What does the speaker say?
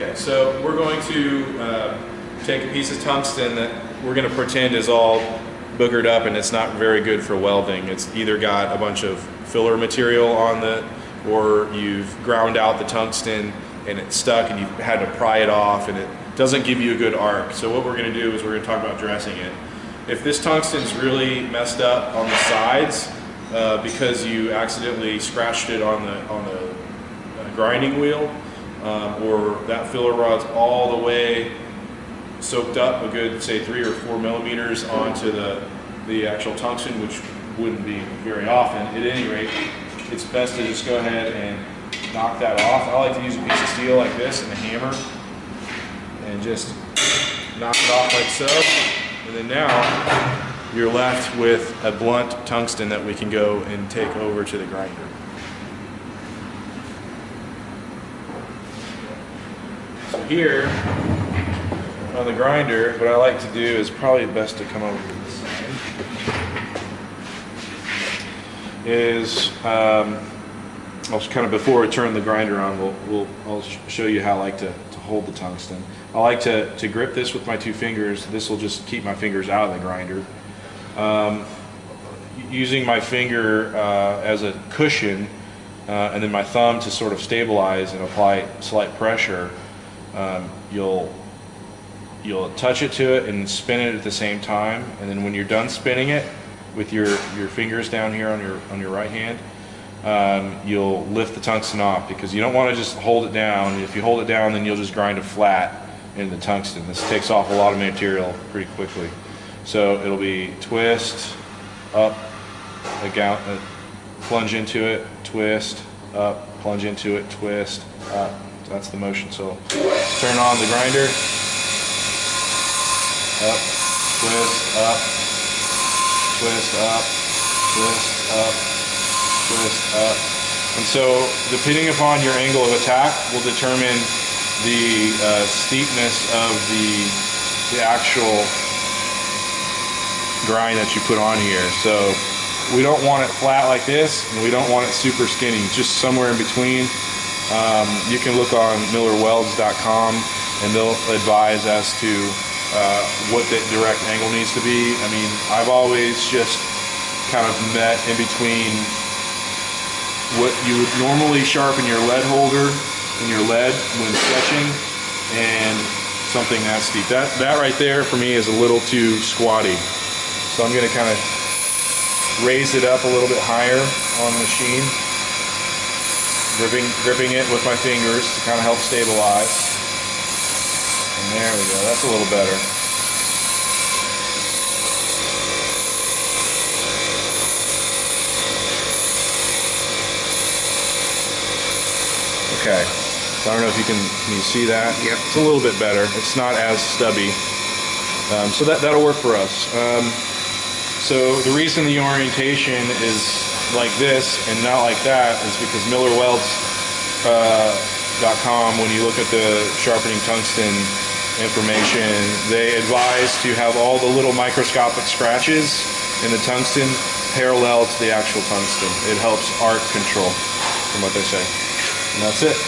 Okay, so we're going to take a piece of tungsten that we're going to pretend is all boogered up and it's not very good for welding. It's either got a bunch of filler material on it, or you've ground out the tungsten and it's stuck and you've had to pry it off and it doesn't give you a good arc. So what we're going to do is we're going to talk about dressing it. If this tungsten's really messed up on the sides because you accidentally scratched it on the grinding wheel, or that filler rod's all the way soaked up a good, say, 3 or 4 millimeters onto the actual tungsten, which wouldn't be very often. At any rate, it's best to just go ahead and knock that off. I like to use a piece of steel like this and a hammer and just knock it off like so. And then now you're left with a blunt tungsten that we can go and take over to the grinder. So here on the grinder, what I like to do is probably best to come over to this side. I'll kind of, before I turn the grinder on, I'll show you how I like to hold the tungsten. I like to grip this with my 2 fingers. This will just keep my fingers out of the grinder. Using my finger as a cushion and then my thumb to sort of stabilize and apply slight pressure, you'll touch it to it and spin it at the same time, and then when you're done spinning it with your fingers down here on your right hand, you'll lift the tungsten off, because you don't want to just hold it down. If you hold it down, then you'll just grind it flat into the tungsten. This takes off a lot of material pretty quickly. So it'll be twist, up, plunge into it, twist, up, plunge into it, twist, up. That's the motion. So turn on the grinder, up, twist, up, twist, up, twist, up, twist, up. And so depending upon your angle of attack will determine the steepness of the actual grind that you put on here. So we don't want it flat like this, and we don't want it super skinny, just somewhere in between. You can look on millerwelds.com and they'll advise as to what the direct angle needs to be. I mean, I've always just kind of met in between what you would normally sharpen your lead holder in your lead when sketching and something that steep. That right there for me is a little too squatty. So I'm going to kind of raise it up a little bit higher on the machine, gripping it with my fingers to kind of help stabilize. And there we go, that's a little better. Okay, so I don't know if can you see that? Yep. It's a little bit better. It's not as stubby. So that'll work for us. So the reason the orientation is like this and not like that is because millerwelds.com, when you look at the sharpening tungsten information, they advise to have all the little microscopic scratches in the tungsten parallel to the actual tungsten. It helps arc control, from what they say. And that's it.